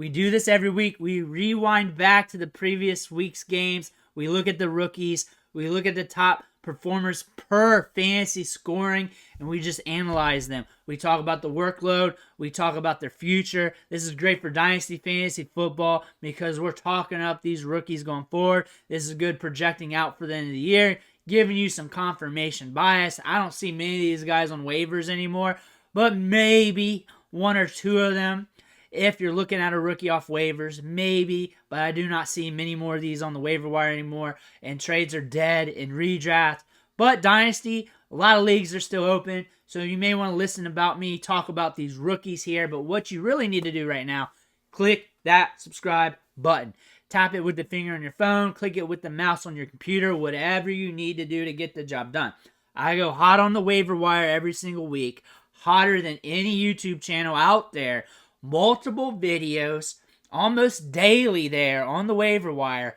We do this every week. We rewind back to the previous week's games. We look at the rookies. We look at the top performers per fantasy scoring, and we just analyze them. We talk about the workload. We talk about their future. This is great for Dynasty Fantasy Football because we're talking up these rookies going forward. This is good projecting out for the end of the year, giving you some confirmation bias. I don't see many of these guys on waivers anymore, but maybe one or two of them. If you're looking at a rookie off waivers, maybe, but I do not see many more of these on the waiver wire anymore, and trades are dead in redraft. But Dynasty, a lot of leagues are still open, so you may want to listen about me talk about these rookies here, but what you really need to do right now, click that subscribe button. Tap it with the finger on your phone, click it with the mouse on your computer, whatever you need to do to get the job done. I go hot on the waiver wire every single week, hotter than any YouTube channel out there. Multiple videos, almost daily there on the waiver wire.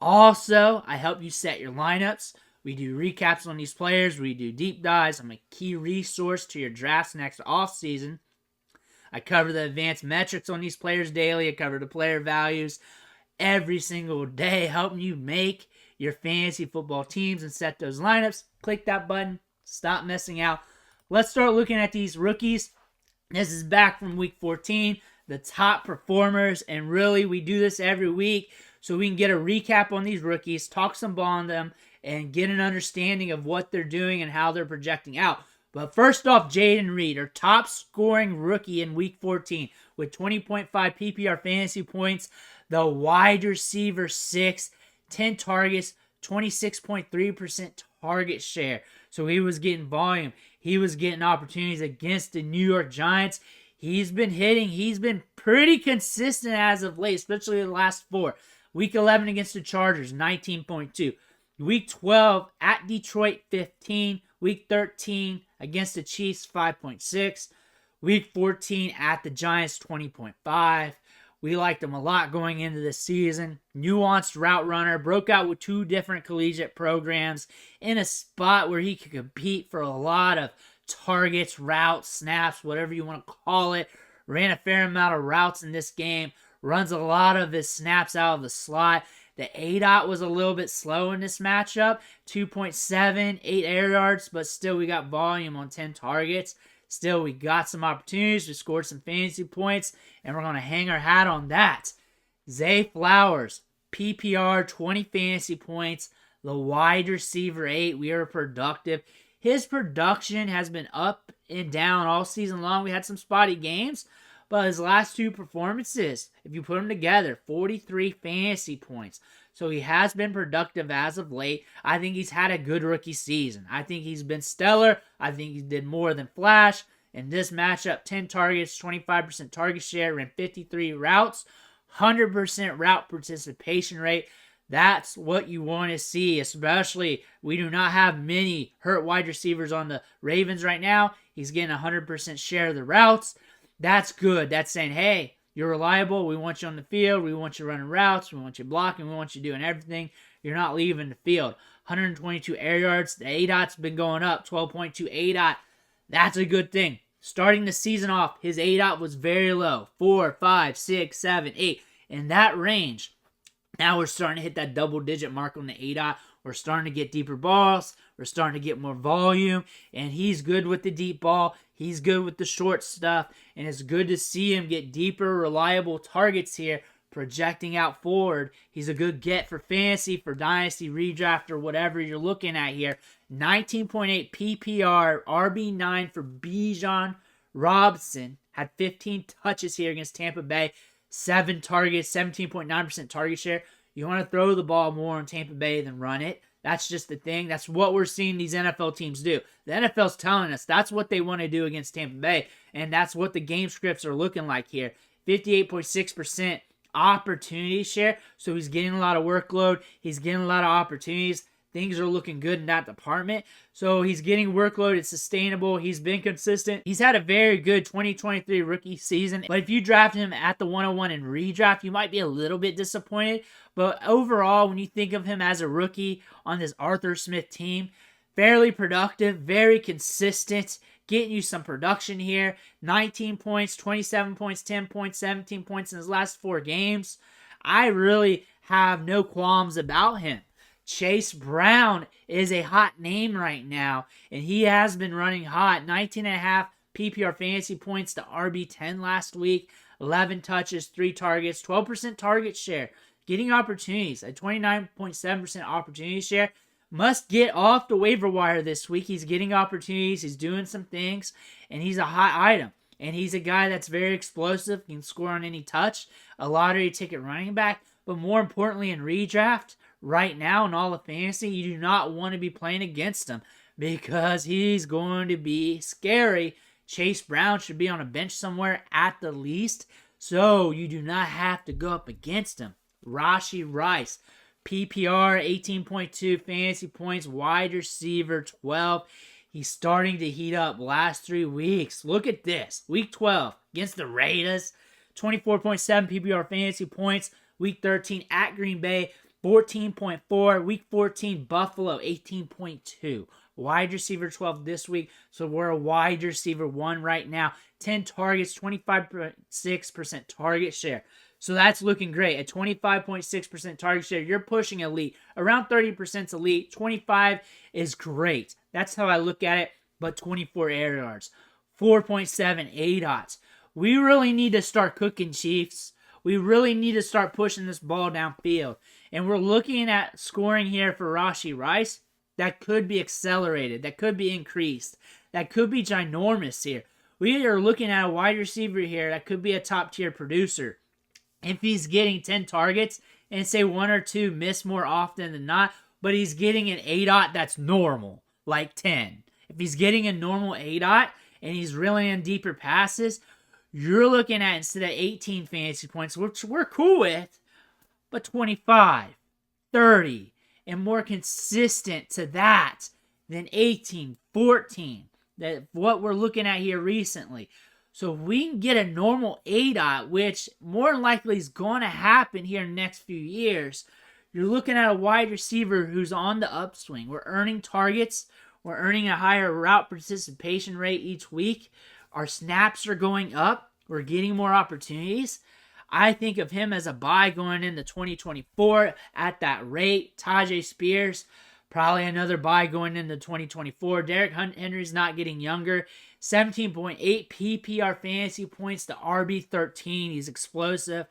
Also, I help you set your lineups. We do recaps on these players. We do deep dives. I'm a key resource to your drafts next offseason. I cover the advanced metrics on these players daily. I cover the player values every single day, helping you make your fantasy football teams and set those lineups. Click that button. Stop messing out. Let's start looking at these rookies. This is back from week 14, the top performers, and really we do this every week so we can get a recap on these rookies, talk some ball on them, and get an understanding of what they're doing and how they're projecting out. But first off, Jayden Reed, our top scoring rookie in week 14 with 20.5 PPR fantasy points, the wide receiver 6, 10 targets, 26.3% target share. So he was getting volume. He was getting opportunities against the New York Giants. He's been hitting. He's been pretty consistent as of late, especially the last 4. Week 11 against the Chargers, 19.2. Week 12 at Detroit, 15. Week 13 against the Chiefs, 5.6. Week 14 at the Giants, 20.5. We liked him a lot going into the season. Nuanced route runner, broke out with 2 different collegiate programs in a spot where he could compete for a lot of targets, routes, snaps, whatever you want to call it. Ran a fair amount of routes in this game. Runs a lot of his snaps out of the slot. The ADOT was a little bit slow in this matchup. 2.7, 8 air yards, but still we got volume on 10 targets. Still, we got some opportunities. We scored some fantasy points, and we're going to hang our hat on that. Zay Flowers, PPR, 20 fantasy points. The wide receiver 8, we are productive. His production has been up and down all season long. We had some spotty games, but his last 2 performances, if you put them together, 43 fantasy points. So he has been productive as of late. I think he's had a good rookie season. I think he's been stellar. I think he did more than flash. In this matchup, 10 targets, 25% target share, ran 53 routes, 100% route participation rate. That's what you want to see, especially we do not have many hurt wide receivers on the Ravens right now. He's getting 100% share of the routes. That's good. That's saying, hey, you're reliable. We want you on the field. We want you running routes. We want you blocking. We want you doing everything. You're not leaving the field. 122 air yards. The ADOT's been going up. 12.2 ADOT. That's a good thing. Starting the season off, his ADOT was very low. 4, 5, 6, 7, 8. In that range. Now we're starting to hit that double-digit mark on the ADOT. We're starting to get deeper balls. We're starting to get more volume. And he's good with the deep ball. He's good with the short stuff. And it's good to see him get deeper, reliable targets here, projecting out forward. He's a good get for fantasy, for dynasty, redraft, or whatever you're looking at here. 19.8 PPR, RB9 for Bijan Robinson. Had 15 touches here against Tampa Bay. 7 targets, 17.9% target share. You want to throw the ball more on Tampa Bay than run it. That's just the thing. That's what we're seeing these NFL teams do. The NFL's telling us that's what they want to do against Tampa Bay, and that's what the game scripts are looking like here. 58.6% opportunity share, so he's getting a lot of workload. He's getting a lot of opportunities. Things are looking good in that department. So he's getting workload. It's sustainable. He's been consistent. He's had a very good 2023 rookie season. But if you draft him at the 101 in redraft, you might be a little bit disappointed. But overall, when you think of him as a rookie on this Arthur Smith team, fairly productive, very consistent, getting you some production here. 19 points, 27 points, 10 points, 17 points in his last 4 games. I really have no qualms about him. Chase Brown is a hot name right now, and he has been running hot. 19.5 PPR fantasy points to RB10 last week. 11 touches, 3 targets, 12% target share. Getting opportunities, a 29.7% opportunity share. Must get off the waiver wire this week. He's getting opportunities. He's doing some things, and he's a hot item. And he's a guy that's very explosive, can score on any touch, a lottery ticket running back. But more importantly, in redraft, right now in all of fantasy, you do not want to be playing against him because he's going to be scary. Chase Brown should be on a bench somewhere at the least, so you do not have to go up against him. Rashe Rice, PPR 18.2 fantasy points, wide receiver 12. He's starting to heat up last 3 weeks. Look at this. Week 12 against the Raiders, 24.7 PPR fantasy points. Week 13 at Green Bay, 14.4. Week 14, Buffalo, 18.2. Wide receiver 12 this week, so we're a wide receiver 1 right now. 10 targets, 25.6% target share. So that's looking great. At 25.6% target share, you're pushing elite. Around 30% is elite. 25 is great. That's how I look at it. But 24 air yards, 4.7 ADOTs. We really need to start cooking, Chiefs. We really need to start pushing this ball downfield. And we're looking at scoring here for Rashe Rice. That could be accelerated. That could be increased. That could be ginormous here. We are looking at a wide receiver here that could be a top-tier producer. If he's getting 10 targets and say 1 or 2 miss more often than not, but he's getting an ADOT that's normal, like 10. If he's getting a normal ADOT and he's reeling in deeper passes, you're looking at, instead of 18 fantasy points, which we're cool with, but 25, 30, and more consistent to that than 18, 14. That's what we're looking at here recently. So if we can get a normal ADOT, which more than likely is going to happen here in the next few years, you're looking at a wide receiver who's on the upswing. We're earning targets. We're earning a higher route participation rate each week. Our snaps are going up. We're getting more opportunities. I think of him as a buy going into 2024 at that rate. Tyjae Spears, probably another buy going into 2024. Derrick Henry's not getting younger. 17.8 PPR fantasy points to RB13. He's explosive.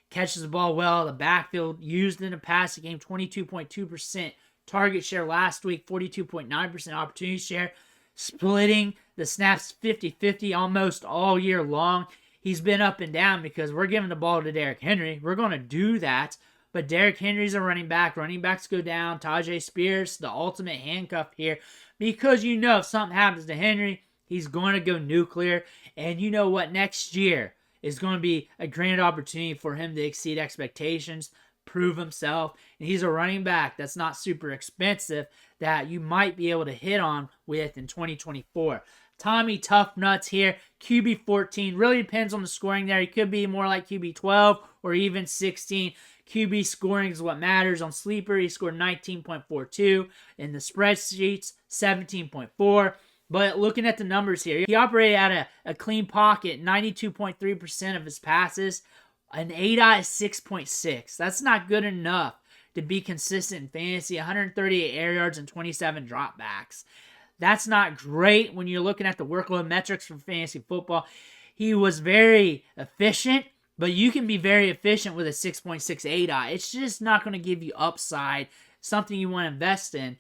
Catches the ball well. The backfield used in the passing game. 22.2% target share last week. 42.9% opportunity share. Splitting the snaps 50-50 almost all year long. He's been up and down because we're giving the ball to Derrick Henry. We're going to do that. But Derrick Henry's a running back. Running backs go down. Tyjae Spears, the ultimate handcuff here. Because you know if something happens to Henry, he's going to go nuclear. And you know what? Next year is going to be a grand opportunity for him to exceed expectations, prove himself. And he's a running back that's not super expensive that you might be able to hit on with in 2024. Tommy Tough Nuts here, QB 14. Really depends on the scoring there. He could be more like QB 12 or even 16. QB scoring is what matters. On Sleeper, he scored 19.42. In the spreadsheets, 17.4. But looking at the numbers here, he operated at a clean pocket, 92.3% of his passes. An ADOT is 6.6. That's not good enough to be consistent in fantasy. 138 air yards and 27 dropbacks. That's not great when you're looking at the workload metrics for fantasy football. He was very efficient, but you can be very efficient with a 6.6 ADOT. It's just not going to give you upside, something you want to invest in.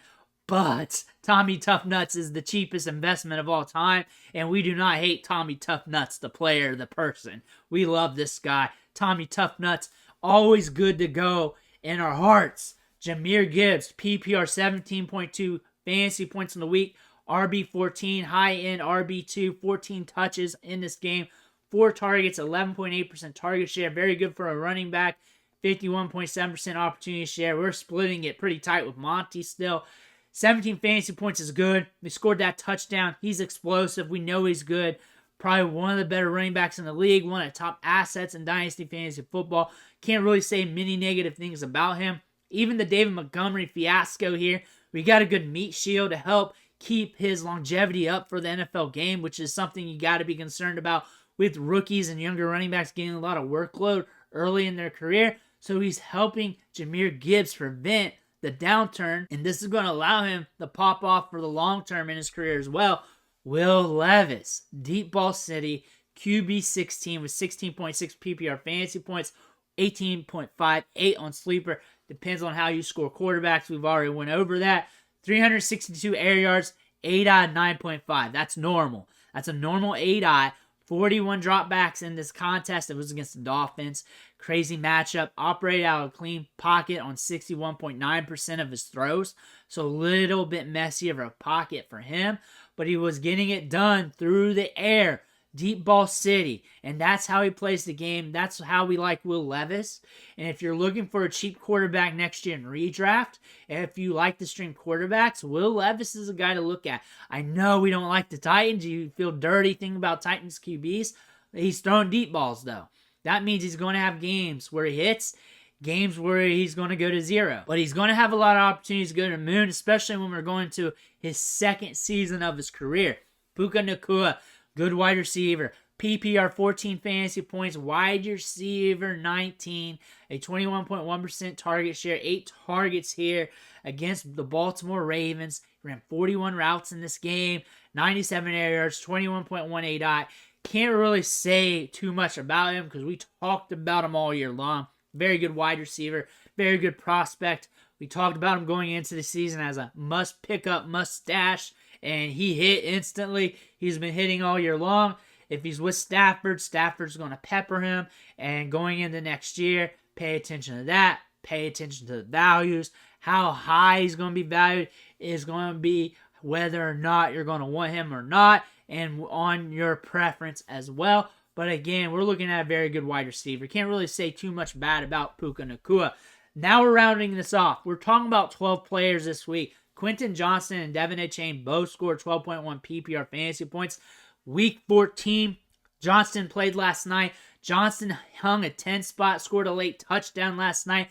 But Tommy Tough Nuts is the cheapest investment of all time, and we do not hate Tommy Tough Nuts, the player, the person. We love this guy. Tommy Tough Nuts, always good to go in our hearts. Jahmyr Gibbs, PPR 17.2 fantasy points in the week. RB14, high-end RB2, 14 touches in this game. 4 targets, 11.8% target share. Very good for a running back. 51.7% opportunity share. We're splitting it pretty tight with Monty still. 17 fantasy points is good. We scored that touchdown. He's explosive. We know he's good. Probably one of the better running backs in the league. One of the top assets in Dynasty Fantasy Football. Can't really say many negative things about him. Even the David Montgomery fiasco here. We got a good meat shield to help keep his longevity up for the NFL game, which is something you got to be concerned about with rookies and younger running backs getting a lot of workload early in their career. So he's helping Jahmyr Gibbs prevent the downturn, and this is going to allow him to pop off for the long term in his career as well. Will Levis, Deep Ball City, QB 16 with 16.6 PPR fantasy points, 18.58 on Sleeper. Depends on how you score quarterbacks. We've already went over that. 362 air yards, 8i 9.5. That's normal. That's a normal 8i. 41 dropbacks in this contest. It was against the Dolphins. Crazy matchup. Operated out of a clean pocket on 61.9% of his throws. So a little bit messy of a pocket for him. But he was getting it done through the air. Deep Ball City. And that's how he plays the game. That's how we like Will Levis. And if you're looking for a cheap quarterback next year in redraft, if you like to stream quarterbacks, Will Levis is a guy to look at. I know we don't like the Titans. You feel dirty thinking about Titans QBs. He's throwing deep balls, though. That means he's going to have games where he hits, games where he's going to go to 0. But he's going to have a lot of opportunities to go to the moon, especially when we're going to his second season of his career. Puka Nacua, good wide receiver. PPR 14 fantasy points. Wide receiver 19. A 21.1% target share. 8 targets here against the Baltimore Ravens. He ran 41 routes in this game. 97 air yards. 21.18i. Can't really say too much about him because we talked about him all year long. Very good wide receiver. Very good prospect. We talked about him going into the season as a must pick up, must stash. And he hit instantly. He's been hitting all year long. If he's with Stafford, Stafford's going to pepper him. And going into next year, pay attention to that. Pay attention to the values. How high he's going to be valued is going to be whether or not you're going to want him or not. And on your preference as well. But again, we're looking at a very good wide receiver. Can't really say too much bad about Puka Nacua. Now we're rounding this off. We're talking about 12 players this week. Quentin Johnston and DeVon Achan both scored 12.1 PPR fantasy points. Week 14, Johnston played last night. Johnston hung a 10 spot, scored a late touchdown last night.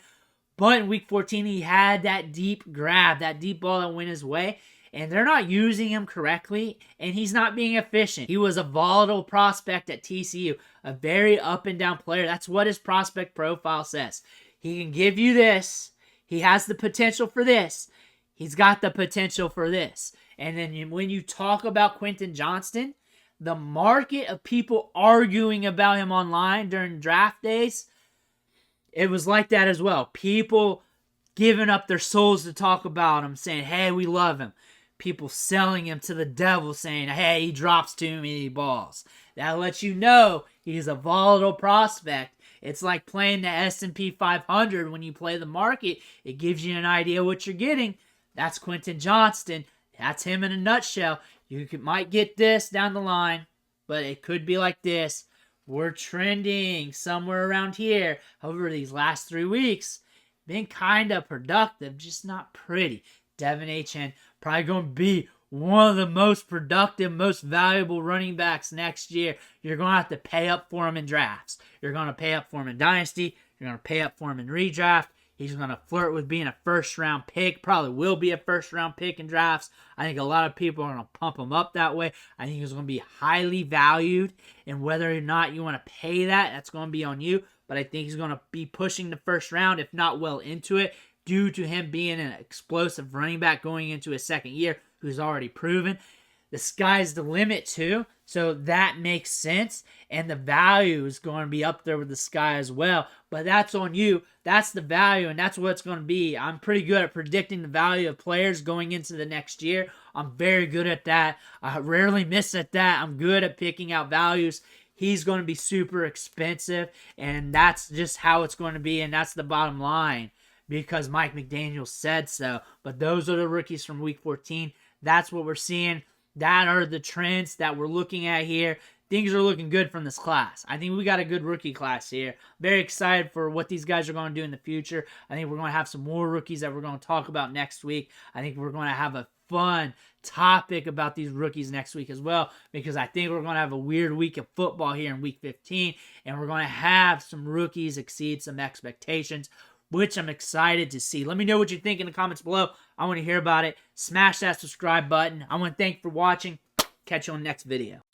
But in week 14, he had that deep grab, that deep ball that went his way. And they're not using him correctly, and he's not being efficient. He was a volatile prospect at TCU, a very up and down player. That's what his prospect profile says. He can give you this. He has the potential for this. He's got the potential for this. And then when you talk about Quentin Johnston, the market of people arguing about him online during draft days, it was like that as well. People giving up their souls to talk about him, saying, hey, we love him. People selling him to the devil, saying, hey, he drops too many balls. That lets you know he's a volatile prospect. It's like playing the S&P 500 when you play the market. It gives you an idea what you're getting. That's Quentin Johnston. That's him in a nutshell. Might get this down the line, but it could be like this. We're trending somewhere around here. However, these last 3 weeks, been kind of productive, just not pretty. DeVon Achan probably going to be one of the most productive, most valuable running backs next year. You're going to have to pay up for him in drafts. You're going to pay up for him in Dynasty. You're going to pay up for him in redraft. He's going to flirt with being a first-round pick. Probably will be a first-round pick in drafts. I think a lot of people are going to pump him up that way. I think he's going to be highly valued. And whether or not you want to pay that, that's going to be on you. But I think he's going to be pushing the first round, if not well into it, due to him being an explosive running back going into his second year, who's already proven. The sky's the limit, too. So that makes sense. And the value is going to be up there with the sky as well. But that's on you. That's the value, and that's what it's going to be. I'm pretty good at predicting the value of players going into the next year. I'm very good at that. I rarely miss at that. I'm good at picking out values. He's going to be super expensive, and that's just how it's going to be, and that's the bottom line because Mike McDaniel said so. But those are the rookies from Week 14. That's what we're seeing. That are the trends that we're looking at here. Things are looking good from this class. I think we got a good rookie class here. Very excited for what these guys are going to do in the future. I think we're going to have some more rookies that we're going to talk about next week. I think we're going to have a fun topic about these rookies next week as well, because I think we're going to have a weird week of football here in Week 15, and we're going to have some rookies exceed some expectations. which I'm excited to see. Let me know what you think in the comments below. I want to hear about it. Smash that subscribe button. I want to thank you for watching. Catch you on the next video.